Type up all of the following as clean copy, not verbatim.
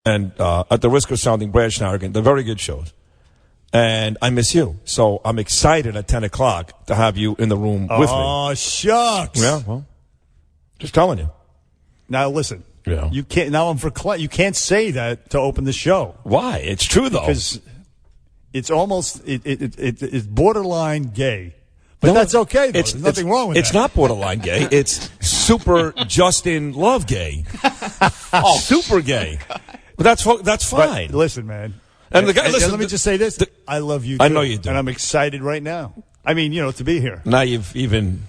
and at the risk of sounding brash and arrogant, they're very good shows. And I miss you. So I'm excited at 10 o'clock to have you in the room with me. Oh, shucks. Yeah, well, just telling you. Now, listen. Yeah. You can't. Now I'm for. You can't say that to open the show. Why? It's true, though. Because it's almost it's borderline gay. But that's okay, though. There's nothing wrong with that. It's not borderline gay. It's super Justin Love gay. Super gay. But that's fine. But listen, man. And the guy, listen, let me just say this. I love you, too. I know you do. And I'm excited right now. I mean, to be here. Now you've even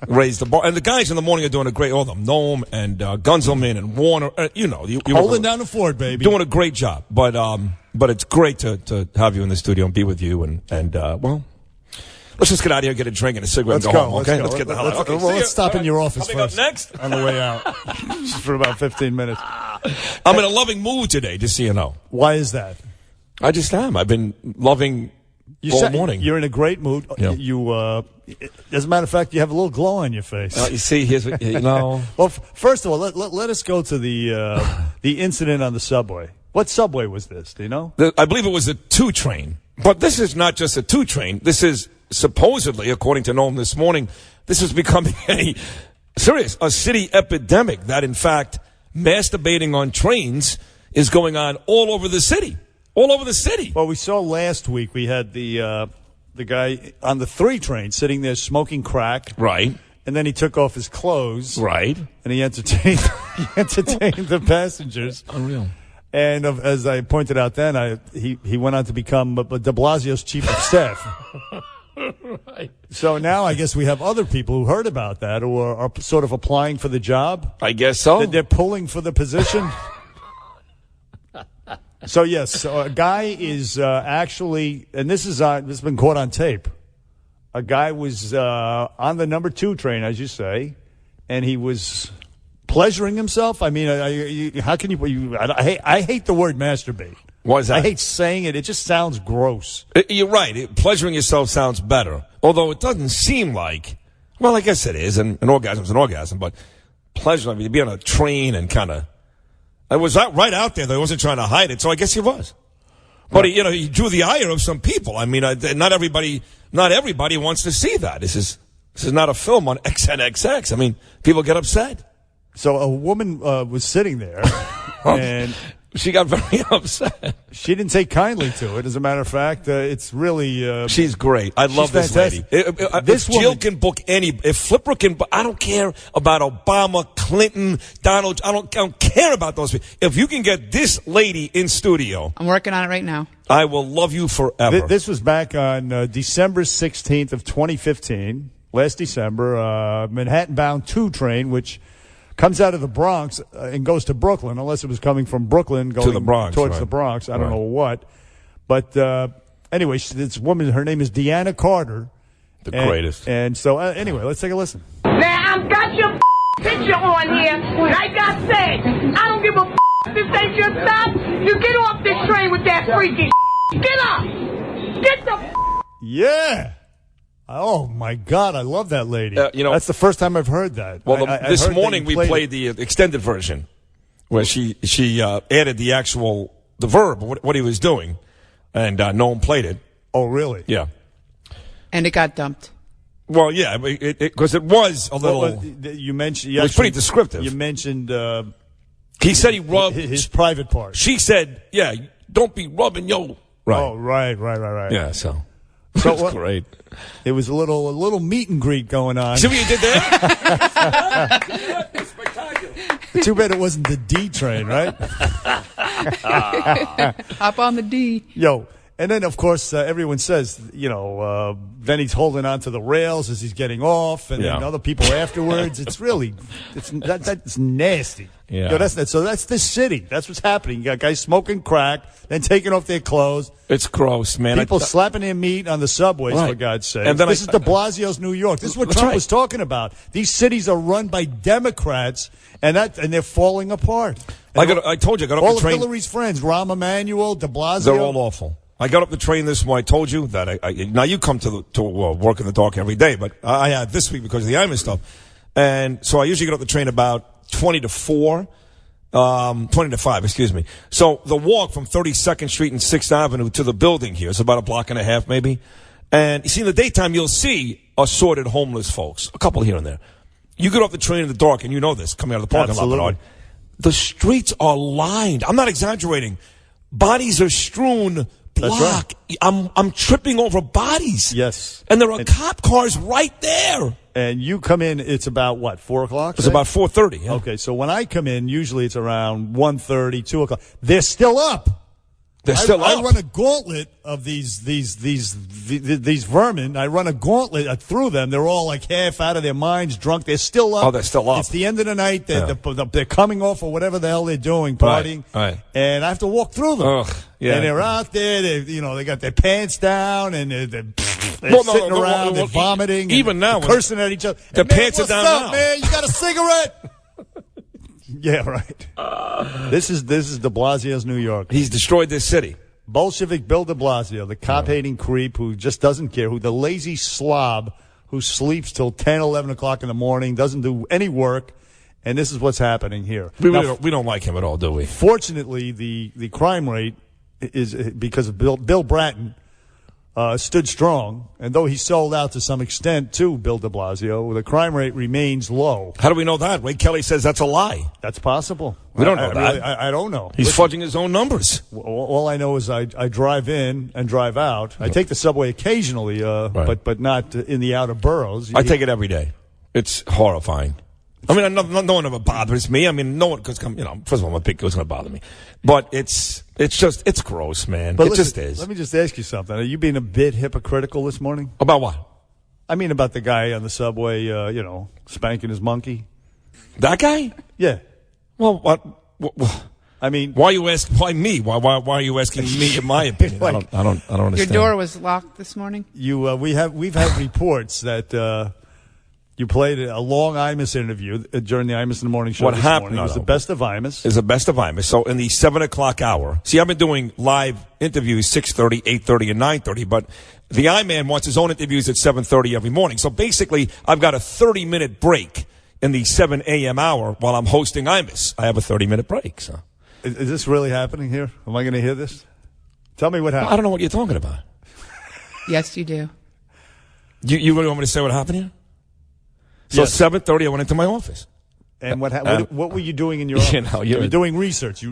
raised the bar. And the guys in the morning are doing a great, all of them, Noam and Gunzelman and Warner, you holding down the fort, baby. Doing a great job. But it's great to have you in the studio and be with you. And well, let's just get out of here, get a drink and a cigarette and go home, okay? Let's get the hell out. Okay, let's stop in your office Coming first. Up next? On the way out. Just for about 15 minutes. I'm in a loving mood today, just so you know. Why is that? I just am. I've been loving all morning. You're in a great mood. Yeah. As a matter of fact, you have a little glow on your face. You see, here's what, Well, first of all, let us go to the incident on the subway. What subway was this? Do you know? I believe it was a 2 train. But this is not just a 2 train. This is supposedly, according to Noam this morning, this is becoming a city epidemic that, in fact, masturbating on trains is going on all over the city. All over the city. Well, we saw last week we had the guy on the 3 train sitting there smoking crack. Right. And then he took off his clothes. Right. And he entertained the passengers. Unreal. And as I pointed out then, he went on to become de Blasio's chief of staff. Right. So now I guess we have other people who heard about that who are sort of applying for the job. I guess so. They're pulling for the position. So yes, a guy is actually, and this has been caught on tape. A guy was on the number 2 train, as you say, and he was pleasuring himself. I mean, how can you? I hate the word masturbate. Why is that? I hate saying it. It just sounds gross. You're right. Pleasuring yourself sounds better, although it doesn't seem like. Well, I guess it is, and an orgasm's an orgasm, but pleasure. I mean, to be on a train and kind of. It was right out there. Though he wasn't trying to hide it, so I guess he was. But he drew the ire of some people. I mean, not everybody wants to see that. This is not a film on XNXX. I mean, people get upset. So a woman was sitting there, and she got very upset. She didn't take kindly to it. As a matter of fact, it's really. She's great. I love this lady. If Jill can book if Flipper can, I don't care about Obama, Clinton, Donald. I don't care about those people. If you can get this lady in studio, I'm working on it right now. I will love you forever. This was back on December 16th of 2015. Last December, Manhattan-bound 2 train, which comes out of the Bronx and goes to Brooklyn, unless it was coming from Brooklyn going to the Bronx, towards right. the Bronx. I don't know what. But anyway, this woman, her name is Deanna Carter. The greatest. And so, anyway, let's take a listen. Now, I've got your picture on here. Like I said, I don't give a this ain't your stop. You get off this train with that freaky Get up! Get the Yeah! Oh, my God, I love that lady. That's the first time I've heard that. Well, this morning we played the extended version where she added the verb, what he was doing, and no one played it. Oh, really? Yeah. And it got dumped. Well, yeah, because it was a little... you mentioned... It was pretty descriptive. You mentioned... he said he rubbed... His private part. She said, yeah, don't be rubbing yo... Right. Oh, right. Yeah, so... So that's great. It was a little meet and greet going on. See what you did there? Too bad it wasn't the D train, right? Hop on the D. Yo, and then of course everyone says, then he's holding on to the rails as he's getting off, and then other people afterwards. It's really, that's nasty. Yeah. So that's this city. That's what's happening. You got guys smoking crack, then taking off their clothes. It's gross, man. People slapping their meat on the subways, for God's sake. And then this is de Blasio's New York. This is what Trump was talking about. These cities are run by Democrats, and they're falling apart. I told you, I got up all the train. All of Hillary's friends, Rahm Emanuel, de Blasio. They're all awful. I got up the train this morning. I told you that now you come to work in the dark every day, but I had this week because of the IMA stuff. And so I usually get up the train about 20 to 4. 20 to 5, excuse me. So the walk from 32nd Street and 6th Avenue to the building here is about a block and a half, maybe. And you see, in the daytime, you'll see assorted homeless folks, a couple here and there. You get off the train in the dark, and you know this, coming out of the parking lot, Bernard. The streets are lined. I'm not exaggerating. Bodies are strewn block. Right. I'm tripping over bodies. Yes. And there are cop cars right there. And you come in, it's about what, 4 o'clock? It's about 4:30. Yeah. Okay, so when I come in, usually it's around 1:30, 2 o'clock. They're still up. They're still up. I run a gauntlet of these vermin. I run a gauntlet through them. They're all like half out of their minds, drunk. They're still up. Oh, they're still up. It's the end of the night. They're coming off or whatever the hell they're doing, partying. Right. And I have to walk through them. Ugh, yeah. And they're out there. They got their pants down and they're sitting around. They're vomiting. Even now, cursing at each other. Their pants are down up, now. Man, you got a cigarette? Yeah, right. This is de Blasio's New York. He's destroyed this city. Bolshevik Bill de Blasio, the cop-hating creep who just doesn't care, who the lazy slob who sleeps till 10, 11 o'clock in the morning, doesn't do any work, and this is what's happening here. We don't like him at all, do we? Fortunately, the crime rate is because of Bill Bratton stood strong, and though he sold out to some extent to Bill de Blasio, the crime rate remains low. How do we know that? Ray Kelly says that's a lie. That's possible. We don't know that. Really, I don't know. He's fudging his own numbers. All I know is I drive in and drive out. I take the subway occasionally, Right. but not in the outer boroughs. I take it every day. It's horrifying. I mean, no one ever bothers me. I mean, no one, because, first of all, my pick was going to bother me. But it's gross, man. But it listen, just is. Let me just ask you something. Are you being a bit hypocritical this morning? About what? I mean, about the guy on the subway, spanking his monkey. That guy? Yeah. Well, what? I mean, why you ask? Why me? Why are you asking me? In my opinion, I don't understand. Your door was locked this morning? we've had reports that you played a long Imus interview during the Imus in the Morning show. What this happened? morning. It was the best of Imus. It's the best of Imus. So in the 7 o'clock hour, see, I've been doing live interviews 6:30, 8:30, and 9:30, but the I-Man wants his own interviews at 7:30 every morning. So basically, I've got a 30-minute break in the 7 a.m. hour while I'm hosting Imus. I have a 30-minute break. So Is this really happening here? Am I going to hear this? Tell me what happened. I don't know what you're talking about. Yes, you do. You really want me to say what happened here? So Yes. 7:30, I went into my office. And what were you doing in your office? You're doing research. You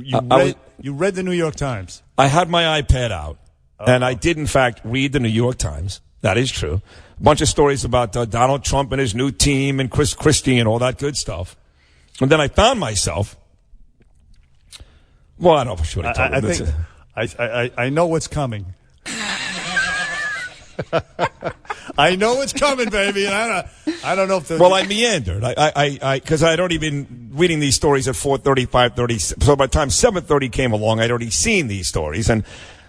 read the New York Times. I had my iPad out, and I did, in fact, read the New York Times. That is true. A bunch of stories about Donald Trump and his new team and Chris Christie and all that good stuff. And then I found myself. Well, I don't know if I should have told I you. think I know what's coming. I know it's coming, baby. And I don't know if Well, I meandered. Because I'd already been reading these stories at 4:30, 5:30. So by the time 7:30 came along, I'd already seen these stories. And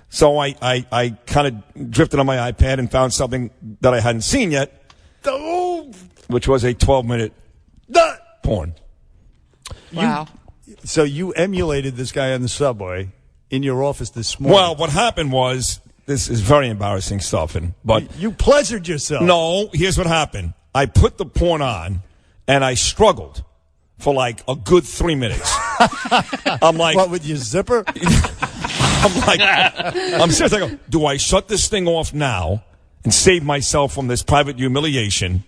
so I kind of drifted on my iPad and found something that I hadn't seen yet, which was a 12-minute porn. Wow. So you emulated this guy on the subway in your office this morning. Well, what happened was, this is very embarrassing stuff, but you pleasured yourself. no, here's what happened. I put the porn on, and I struggled for like a good 3 minutes. I'm like, What, with your zipper? I'm serious. I go, do I shut this thing off now and save myself from this private humiliation,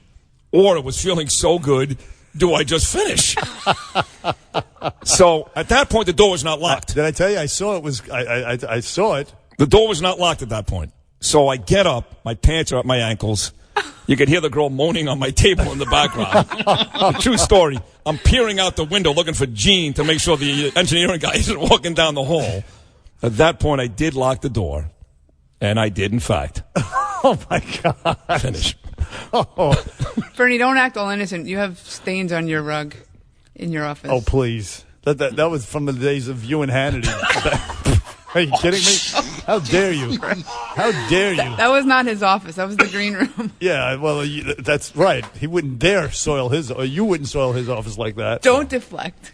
or it was feeling so good, do I just finish? So at that point, the door was not locked. Did I tell you? I saw it was. I saw it. The door was not locked at that point. So I get up, my pants are at my ankles. You could hear the girl moaning on my table in the background. A true story. I'm peering out the window looking for Gene to make sure the engineering guy isn't walking down the hall. At that point, I did lock the door, and I did, in fact. Oh, my God. Finish. Bernie, don't act all innocent. You have stains on your rug in your office. Oh, please. That was from the days of you and Hannity. Are you kidding me? How dare you? How dare you? That was not his office. That was the green room. Yeah, well, that's right. He wouldn't dare soil or you wouldn't soil his office like that. Don't deflect.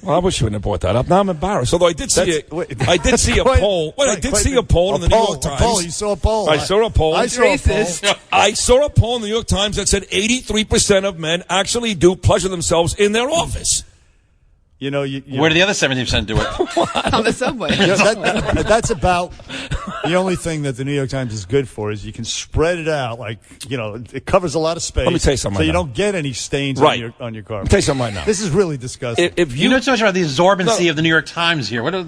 Well, I wish you wouldn't have brought that up. Now I'm embarrassed. Although I did see That's- I did see a Quite- poll. Wait, I quite- did quite- see a poll in the New York A Times. poll. You saw a poll. I saw a poll. I saw a poll. Racist. I saw a poll in the New York Times that said 83% of men actually do pleasure themselves in their office. You know, you Where do the other 70% do it? On the subway. that's about the only thing that the New York Times is good for is you can spread it out. Like, you know, it covers a lot of space. Let me tell you something so right you now. don't get any stains Right. on your car. Let me tell you something right now. This is really disgusting. If You know so much about the absorbency No. of the New York Times here. What are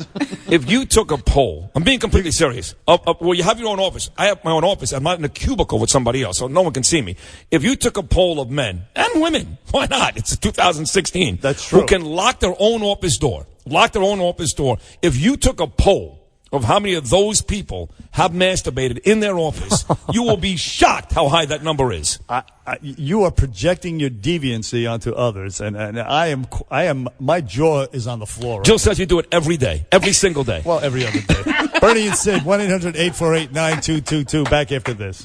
If you took a poll, I'm being completely serious. Well, you have your own office. I have my own office. I'm not in a cubicle with somebody else, so no one can see me. If you took a poll of men and women, why not? It's 2016. That's true. Who can lock their own office door. If you took a poll of how many of those people have masturbated in their office, you will be shocked how high that number is. You are projecting your deviancy onto others, and I am. My jaw is on the floor. Right? Jill says you do it every day, every single day. Well, every other day. Bernie and Sid, 1-800-848-9222. Back after this.